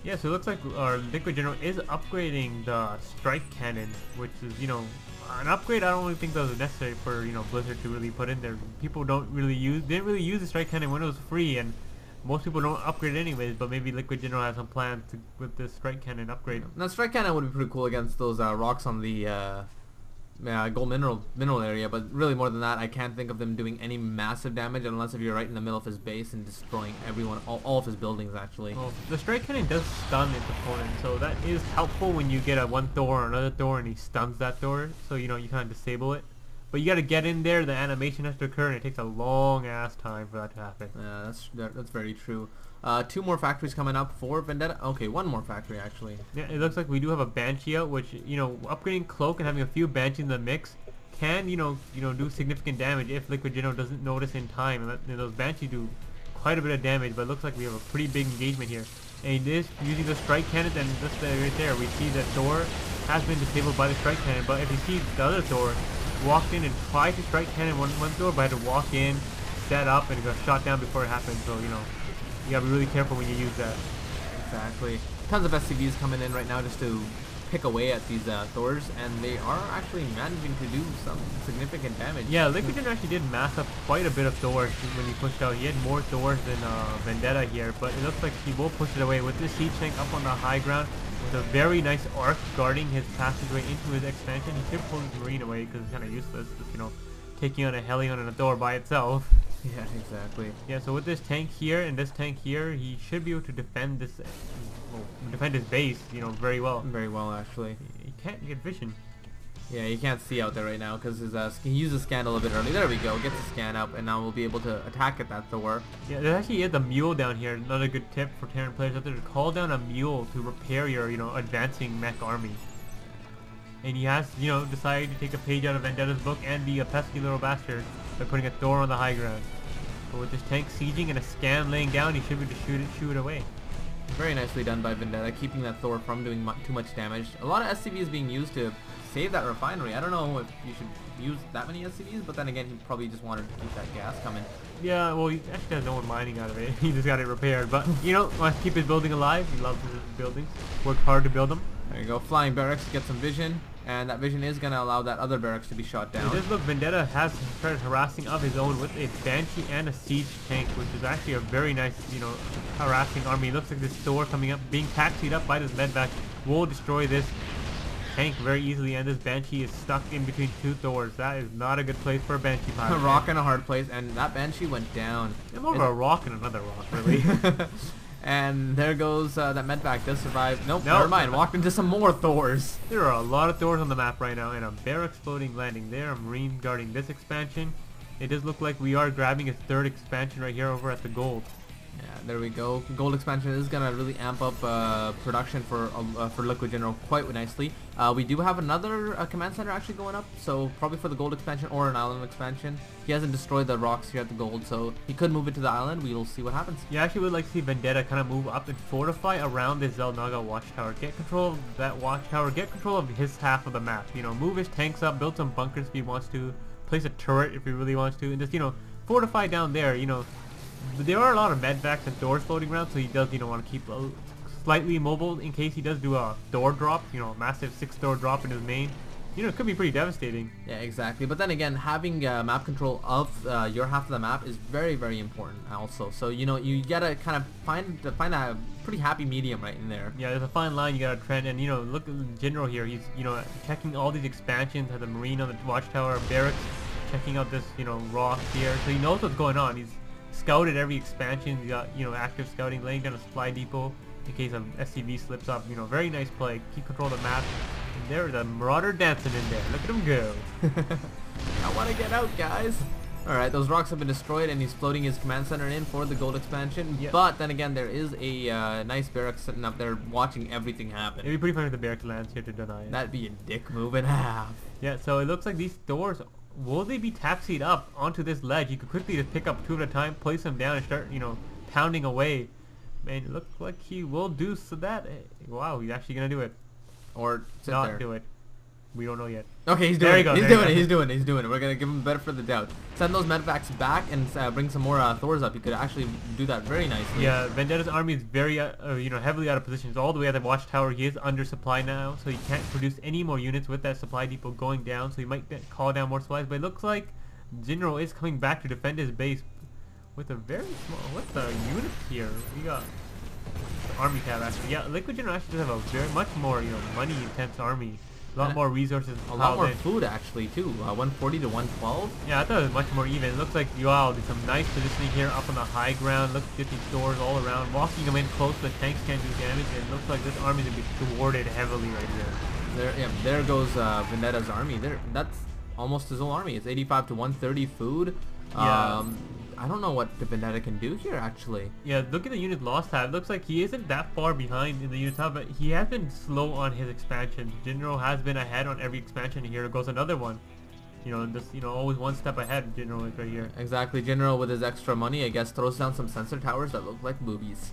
Yeah, so it looks like our Liquid General is upgrading the strike cannon, which is, an upgrade I don't really think that was necessary for, Blizzard to really put in there. People didn't really use the strike cannon when it was free, and most people don't upgrade it anyways, but maybe Liquid General has some plans with this strike cannon upgrade. Now, strike cannon would be pretty cool against those rocks on the gold mineral area, but really more than that, I can't think of them doing any massive damage unless if you're right in the middle of his base and destroying everyone, all of his buildings actually. Well, the strike cannon does stun its opponent, so that is helpful when you get a one Thor or another Thor and he stuns that Thor, so you kind of disable it. But you gotta get in there, the animation has to occur, and it takes a long ass time for that to happen. Yeah, that's very true. 2 more factories coming up for Vendetta. Okay, 1 more factory actually. Yeah, it looks like we do have a Banshee out, which, upgrading Cloak and having a few Banshees in the mix can, do significant damage if Liquid General doesn't notice in time. And those Banshees do quite a bit of damage, but it looks like we have a pretty big engagement here. And he is using the strike cannon, and just right there, we see that Thor has been disabled by the strike cannon, but if you see the other Thor walked in and tried to strike cannon one Thor, but had to walk in, set up, and got shot down before it happened, so, you gotta be really careful when you use that. Exactly. Tons of SCVs coming in right now just to pick away at these Thors, and they are actually managing to do some significant damage. Yeah, Liquid General actually did mass up quite a bit of Thors when he pushed out. He had more Thors than Vendetta here, but it looks like he will push it away with this siege tank up on the high ground with a very nice arc guarding his passageway into his expansion. He should pull his marine away because it's kind of useless, just, taking on a Hellion and a Thor by itself. Yeah, exactly. Yeah, so with this tank here and this tank here, he should be able to defend this, defend his base, very well. Very well, actually. He can't get vision. Yeah, you can't see out there right now because he used the scan a little bit early. There we go, gets the scan up, and now we'll be able to attack at that Thor. Yeah, there actually is a mule down here. Another good tip for Terran players out there to call down a mule to repair your, advancing mech army. And he has, decided to take a page out of Vendetta's book and be a pesky little bastard by putting a Thor on the high ground. But with this tank sieging and a scan laying down, he should be able to shoot it away. Very nicely done by Vendetta, keeping that Thor from doing too much damage. A lot of SCVs being used to save that refinery. I don't know if you should use that many SCVs, but then again, he probably just wanted to keep that gas coming. Yeah, well, he actually has no one mining out of it. He just got it repaired. But, wants to keep his building alive. He loves his buildings. Worked hard to build them. There you go, flying barracks to get some vision. And that vision is going to allow that other barracks to be shot down. It does look Vendetta has started harassing of his own with a Banshee and a Siege tank, which is actually a very nice, harassing army. It looks like this Thor coming up, being taxied up by this medvac, will destroy this tank very easily, and this Banshee is stuck in between 2 Thors. That is not a good place for a Banshee pilot. A rock and a hard place, and that Banshee went down. It's more of a rock and another rock, really. And there goes that medvac does survive. Nope, never mind. Walked into some more Thors. There are a lot of Thors on the map right now, and a barracks floating landing there. A marine guarding this expansion. It does look like we are grabbing a 3rd expansion right here over at the gold. Yeah, there we go. Gold expansion is gonna really amp up production for Liquid General quite nicely. We do have another command center actually going up, so probably for the gold expansion or an island expansion. He hasn't destroyed the rocks here at the gold, so he could move it to the island. We will see what happens. Yeah, I actually would like to see Vendetta kind of move up and fortify around this Zelnaga watchtower. Get control of that watchtower. Get control of his half of the map. Move his tanks up, build some bunkers if he wants to, place a turret if he really wants to, and just fortify down there. There are a lot of medvacs and Thors floating around, so he does, want to keep slightly mobile in case he does do a Thor drop, a massive 6 Thor drop in his main. It could be pretty devastating. Yeah, exactly. But then again, having map control of your half of the map is very, very important also. So, you gotta kind of find a pretty happy medium right in there. Yeah, there's a fine line you gotta tread, and, look at Jinro here. He's, checking all these expansions, has a marine on the watchtower, barracks, checking out this, rock here. So he knows what's going on. He's scouted every expansion. He's got, active scouting, laying down a supply depot in case an SCV slips up. Very nice play. Keep control of the map. And there's a Marauder dancing in there. Look at him go. I want to get out, guys. Alright, those rocks have been destroyed, and he's floating his command center in for the gold expansion. Yep. But then again, there is a nice barracks sitting up there watching everything happen. It'd be pretty funny if the barracks lands here to deny it. That'd be a dick move and a half. Yeah, so it looks like these Thors, will they be taxied up onto this ledge? You could quickly just pick up 2 at a time, place them down, and start, pounding away. Man, it looks like he will do so that. Wow, he's actually gonna do it. Or sit not there. do it. We don't know yet. Okay, he's There doing you it. go, He's there you doing go. it. He's doing it. He's doing it. We're gonna give him better for the doubt. Send those medvacs back and bring some more Thors up. You could actually do that very nicely. Yeah, Vendetta's army is very, heavily out of position. He's all the way at the watchtower. He is under supply now, so he can't produce any more units with that supply depot going down. So he might call down more supplies. But it looks like Jinro is coming back to defend his base with a very small. What's the unit here? We got the army tab actually. Yeah, Liquid Jinro actually does have a very much more money intense army. A lot more resources. A lot more food actually too. 140 to 112. Yeah, I thought it was much more even. It looks like wow, there's some nice positioning here up on the high ground. Looks at these stores all around. Walking them in close, the tanks can't do damage. And it looks like this army is gonna be thwarted heavily right here. There goes Vendetta's army. That's almost his whole army. It's 85 to 130 food. Yeah. I don't know what the Vendetta can do here actually. Yeah, look at the unit loss tab. Looks like he isn't that far behind in the unit tab, but he has been slow on his expansion. Jinro has been ahead on every expansion. Here goes another one. Always one step ahead. Jinro is right here. Exactly. Jinro with his extra money, I guess, throws down some sensor towers that look like boobies.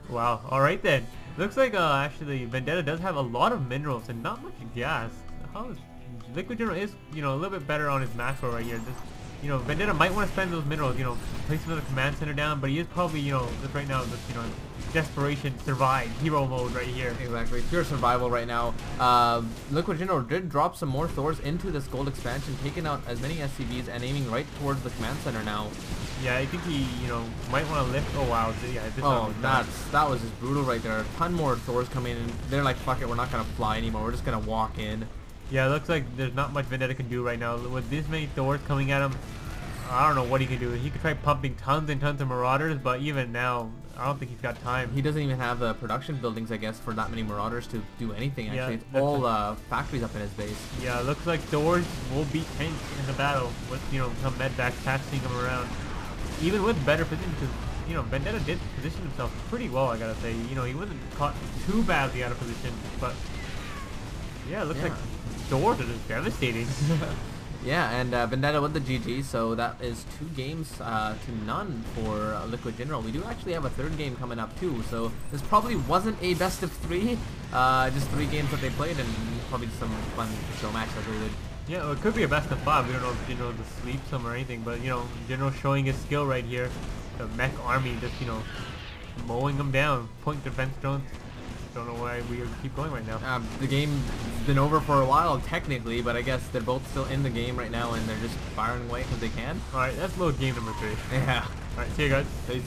Wow. All right then. Looks like actually Vendetta does have a lot of minerals and not much gas. Liquid Jinro is a little bit better on his macro right here. Vendetta might want to spend those minerals, place another command center down, but he is probably, just right now, desperation, survive, hero mode right here. Exactly, pure survival right now. Liquid Jinro did drop some more Thors into this gold expansion, taking out as many SCVs and aiming right towards the command center now. Yeah, I think he, might want to lift. Oh wow, yeah. That was just brutal right there. A ton more Thors coming in. They're like, fuck it, we're not gonna fly anymore. We're just gonna walk in. Yeah, it looks like there's not much Vendetta can do right now. With this many Thors coming at him, I don't know what he can do. He could try pumping tons and tons of Marauders, but even now, I don't think he's got time. He doesn't even have the production buildings, I guess, for that many Marauders to do anything, actually. Yeah, it's all factories up in his base. Yeah, it looks like Thors will beat tanks in the battle with, some medvacs passing him around. Even with better position, because, Vendetta did position himself pretty well, I gotta say. He wasn't caught too badly out of position, but yeah, it looks like Thors are just devastating. Yeah, and Vendetta with the GG, so that is 2 games to none for Liquid Jinro. We do actually have a 3rd game coming up too, so this probably wasn't a best of 3, just 3 games that they played and probably some fun show match that they did. Yeah, well, it could be a best of 5. We don't know if Jinro is asleep some or anything, but Jinro showing his skill right here. The mech army just mowing them down, point defense drones. Don't know why we keep going right now. The game's been over for a while technically, but I guess they're both still in the game right now and they're just firing away because they can. Alright, that's load game number 3. Yeah. Alright, see you guys. Peace.